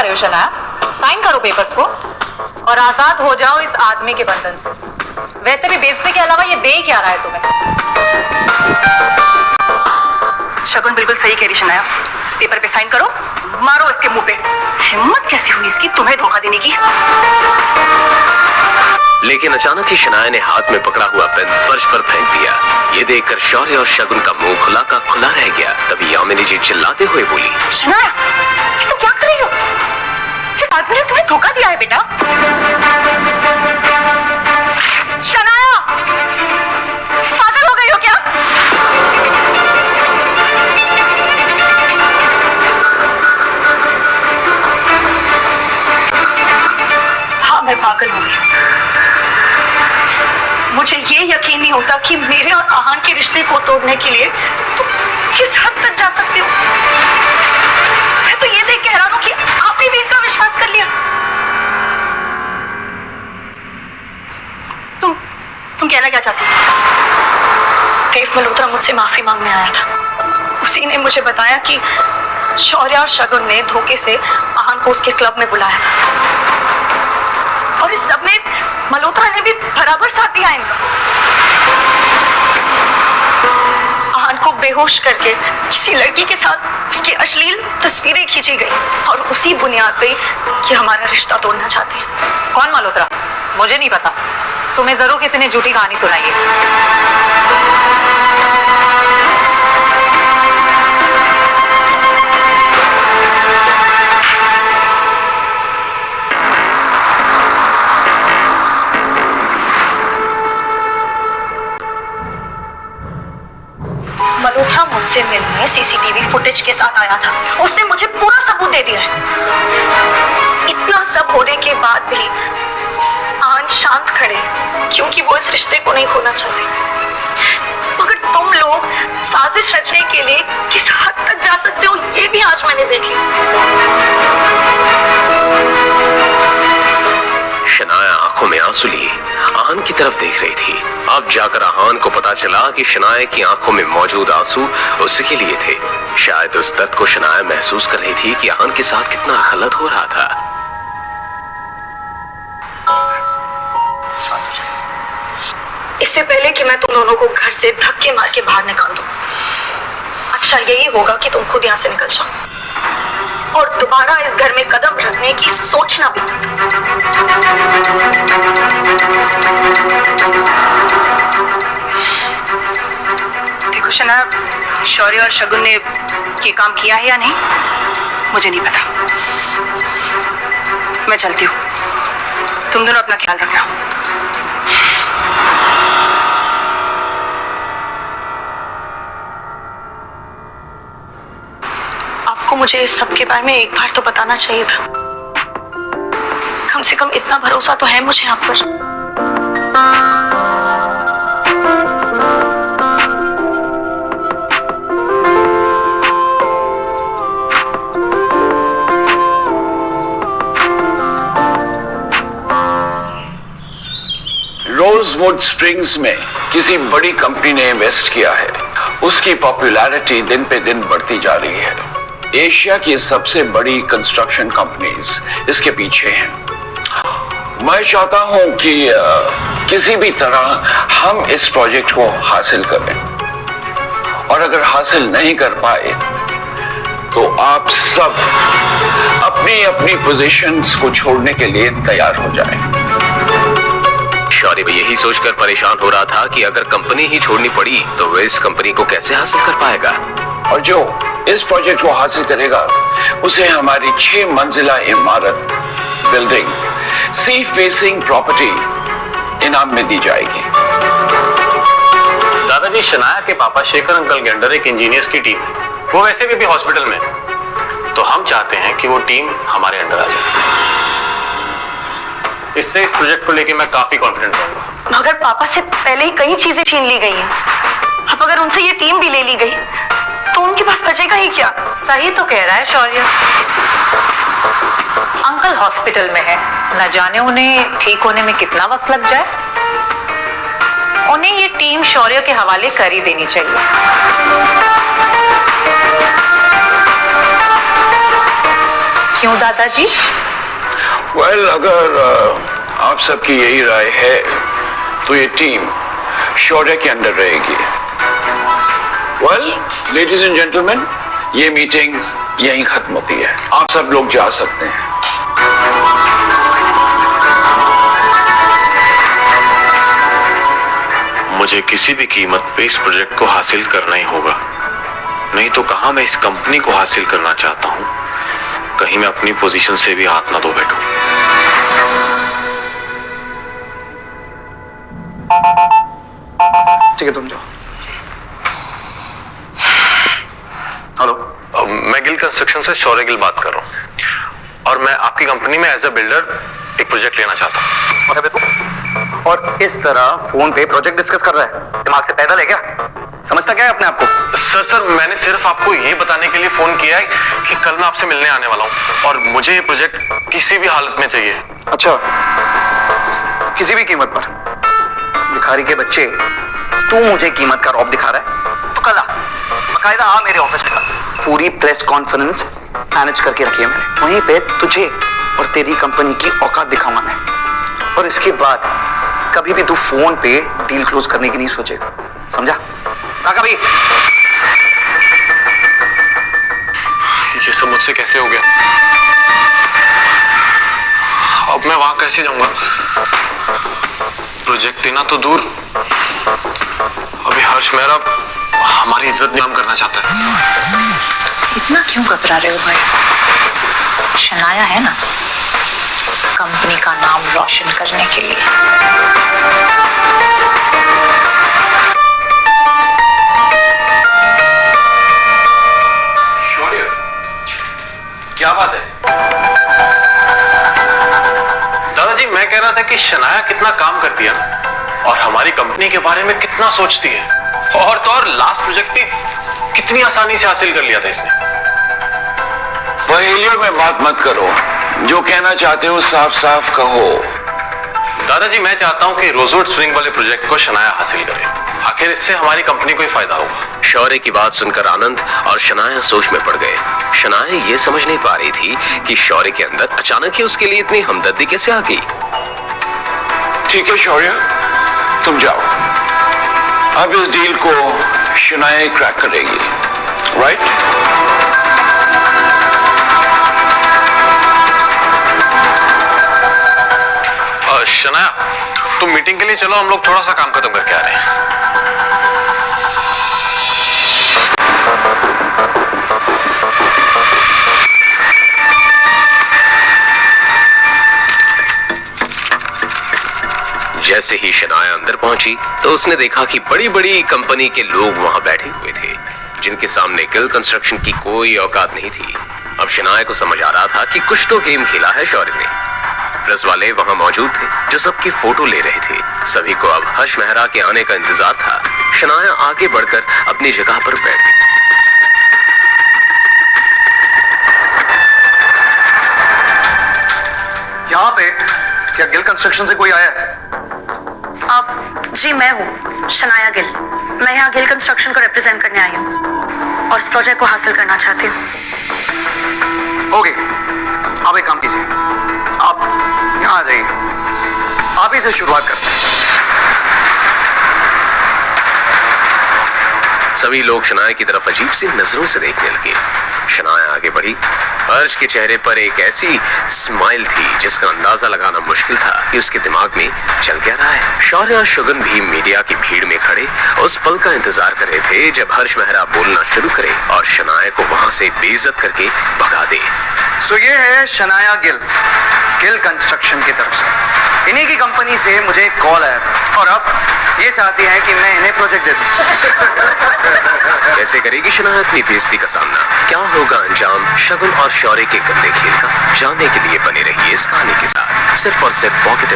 रहे हो शनाया? साइन करो पेपर्स को और आजाद हो जाओ इस आदमी के बंधन से। वैसे भी बेइज्जती के अलावा ये दे ही क्या रहा है तुम्हें? शगुन बिल्कुल सही कह रही शनाया, इस पेपर पे साइन करो, मारो इसके मुंह पे। हिम्मत कैसी हुई इसकी तुम्हें धोखा देने की? लेकिन अचानक ही शनाया ने हाथ में पकड़ा हुआ पेन फर्श पर फेंक दिया। ये देखकर शौर्य और शगुन का मुंह खुला का खुला रह गया। तभी यामिनी जी चिल्लाते हुए बोली, शनाया ये तुम क्या कर रही हो? इस आदमी ने तुम्हें धोखा दिया है बेटा। शनाया पागल हो गई हो क्या? हाँ मैं पागल हो गई। मुझे ये यकीन नहीं होता कि मेरे और आहान के रिश्ते को तोड़ने के लिए तुम किस हद तक जा सकते हो। मैं तो ये देख के हैरान हूं कि आपने भी इनका विश्वास कर लिया। तुम कहना क्या चाहती हो? देव मल्होत्रा मुझसे माफी मांगने आया था। उसी ने मुझे बताया कि शौर्य और शगुन ने धोखे से आहान को उसके क्लब में बुलाया था और इस सब में मल्होत्रा ने भी बराबर साथ दिया इनका। आहान को बेहोश करके किसी लड़की के साथ उसकी अश्लील तस्वीरें खींची गई और उसी बुनियाद पे कि हमारा रिश्ता तोड़ना चाहते हैं। कौन मल्होत्रा? मुझे नहीं पता। तुम्हें जरूर किसी ने झूठी कहानी सुनाई है। मल्होत्रा मुझसे मिलने सीसीटीवी फुटेज के साथ आया था। उसने मुझे पूरा सबूत दे दिया है। इतना सब होने के बाद भी आन शांत खड़े क्योंकि वो इस रिश्ते को नहीं खोना चाहते। मगर तुम लोग साजिश रचने के लिए किस हद तक जा सकते हो ये भी आज मैंने देख लिया। शनाया आंखों में आंसू लिए आहान की तरफ देख रही थी। अब जाकर आहान को पता चला कि शनाया की आंखों में मौजूद आंसू उसके लिए थे। शायद उस दर्द को शनाया महसूस कर रही थी कि आहान के साथ कितना गलत हो रहा था। इससे पहले कि मैं तुम दोनों को घर से धक्के मार के बाहर निकाल दूं, अच्छा यही होगा कि तुम खुद यहाँ से निकल जाओ और दोबारा इस घर में कदम रखने की सोचना भी मत। देखो शना, शौर्य और शगुन ने ये काम किया है या नहीं मुझे नहीं पता। मैं चलती हूँ, तुम दोनों अपना ख्याल रखना। आपको मुझे इस सब के बारे में एक बार तो बताना चाहिए था। कम से कम इतना भरोसा तो है मुझे आप पर। रोजवुड स्प्रिंग्स में किसी बड़ी कंपनी ने इन्वेस्ट किया है। उसकी पॉपुलैरिटी दिन पे दिन बढ़ती जा रही है। एशिया की सबसे बड़ी कंस्ट्रक्शन कंपनीज इसके पीछे हैं। मैं चाहता हूं कि किसी भी तरह हम इस प्रोजेक्ट को हासिल करें और अगर हासिल नहीं कर पाए तो आप सब अपनी अपनी पोजीशंस को छोड़ने के लिए तैयार हो जाएं। शौर्य भी यही सोचकर परेशान हो रहा था कि अगर कंपनी ही छोड़नी पड़ी तो वह इस कंपनी को कैसे हासिल कर पाएगा। और जो इस प्रोजेक्ट को हासिल करेगा उसे हमारी 6 मंजिला इमारत बिल्डिंग सी फेसिंग प्रॉपर्टी इनाम में दी जाएगी। दादाजी, शनाया के पापा शेखर अंकल के अंडर एक इंजीनियर्स की टीम है। वो वैसे भी अभी हॉस्पिटल में, तो हम चाहते हैं कि वो टीम हमारे अंडर आ जाए। इससे इस प्रोजेक्ट को लेके मैं काफी कॉन्फिडेंट रहूंगा। मगर पापा से पहले ही कई चीजें छीन ली गई हैं। अब अगर उनसे ये टीम भी ले ली गई तो उनके पास बचेगा ही क्या? सही तो कह रहा है शौर्य। अंकल हॉस्पिटल में है, न जाने उन्हें ठीक होने में कितना वक्त लग जाए। उन्हें ये टीम शौर्य के हवाले कर ही देनी चाहिए। क्यों दादाजी? वेल, अगर आप सबकी यही राय है तो ये टीम शौर्य के अंडर रहेगी। वेल, लेडीज एंड जेंटलमैन, ये मीटिंग यहीं खत्म होती है। आप सब लोग जा सकते हैं। मुझे किसी भी कीमत पे इस प्रोजेक्ट को हासिल करना ही होगा, नहीं तो कहां मैं इस कंपनी को हासिल करना चाहता हूं, कहीं मैं अपनी पोजीशन से भी हाथ ना धो बैठूं। ठीक है, तुम जाओ। हेलो, मैं गिल कंस्ट्रक्शन से शौर्य गिल बात कर रहा हूं और मैं आपकी कंपनी में एज ए बिल्डर एक प्रोजेक्ट लेना चाहता हूं। और इस तरह फोन पे प्रोजेक्ट डिस्कस कर रहा है? दिमाग से पैदल है क्या? समझता क्या है अपने आप को? सर मैंने सिर्फ आपको ये बताने के लिए फोन किया है कि कल मैं आपसे मिलने आने वाला हूं और मुझे ये प्रोजेक्ट किसी भी हालत में चाहिए। अच्छा, किसी भी कीमत पर? भिखारी के बच्चे, तू मुझे कीमत का रौब दिखा रहा है? तो कल आ, बकायदा आ मेरे ऑफिस में। पूरी प्रेस कॉन्फ्रेंस मैनेज करके रखी है मैंने। वहीं पे तुझे और तेरी कंपनी की औकात दिखाऊंगा मैं। और इसके बाद कभी भी तू फोन पे डील क्लोज करने की नहीं सोचेगा, समझा? कभी ये सब मुझसे कैसे हो गया? अब मैं वहां कैसे जाऊंगा? प्रोजेक्ट देना तो दूर, अभी हर्ष मेहरा हमारी इज्जत नीलाम करना चाहता है। इतना क्यों घबरा रहे हो भाई? शनाया है ना, कंपनी का नाम रोशन करने के लिए। शौर्य, क्या बात है? दादाजी, मैं कह रहा था कि शनाया कितना काम करती है और हमारी कंपनी के बारे में कितना सोचती है, और तो और लास्ट प्रोजेक्ट भी कितनी आसानी से हासिल कर लिया था इसने। पहेलियों में बात मत करो, जो कहना चाहते हो साफ साफ कहो। दादाजी, मैं चाहता हूं कि रोजवुड स्विंग वाले प्रोजेक्ट को शनाया हासिल करे, आखिर इससे हमारी कंपनी को ही फायदा होगा। शौर्य की बात सुनकर आनंद और शनाया सोच में पड़ गए। शनाया ये समझ नहीं पा रही थी कि शौर्य के अंदर अचानक ही उसके लिए इतनी हमदर्दी कैसे आ गई। ठीक है शौर्य, तुम जाओ। अब इस डील को शनाया ही क्रैक करेगी, राइट? शनाया, तुम मीटिंग के लिए चलो, हम लोग थोड़ा सा काम खत्म करके आ रहे हैं। जैसे ही शनाया अंदर पहुंची तो उसने देखा कि बड़ी बड़ी कंपनी के लोग वहां बैठे हुए थे, जिनके सामने गिल कंस्ट्रक्शन की कोई औकात नहीं थी। अब शनाया को समझ आ रहा था कि कुछ तो गेम खेला है शौर्य ने। प्रेस वाले वहां मौजूद थे जो सबकी फोटो ले रहे थे। सभी को अब हर्ष मेहरा के आने का इंतजार था। शनाया आगे बढ़कर अपनी जगह पर बैठ गई। यहाँ पे क्या गिल कंस्ट्रक्शन से कोई आया है? आप जी, मैं हूँ शनाया गिल। मैं यहाँ गिल कंस्ट्रक्शन को रिप्रेजेंट करने आई हूँ और इस प्रोजेक्ट को हासिल करना चाहती हूँ। ओके, आप एक काम कीजिए, आप यहाँ आ जाइए, आप ही से शुरुआत करते हैं। सभी लोग शनाया की तरफ अजीब सी नजरों से देखने लगे। शनाया आगे बढ़ी। हर्ष के चेहरे पर एक ऐसी स्माइल थी जिसका अंदाजा लगाना मुश्किल था कि उसके दिमाग में चल क्या रहा है। शौर्य और शुगन भी मीडिया की भीड़ में खड़े उस पल का इंतजार कर रहे थे जब हर्ष मेहरा बोलना शुरू करे और शनाया को वहां से बेइज्जत करके भगा दे। सो ये है शनाया गिल, गिल कंस्ट्रक्शन की तरफ से। इन्हीं की कंपनी से मुझे एक कॉल आया था और अब ये चाहती हैं कि मैं इन्हें प्रोजेक्ट दे दूं। कैसे करेगी शनाया अपनी बेइज्जती का सामना? क्या होगा अंजाम शगुन और शौर्य के गंदे खेल का? जानने के लिए बने रहिए इस कहानी के साथ, सिर्फ और सिर्फ पॉकेट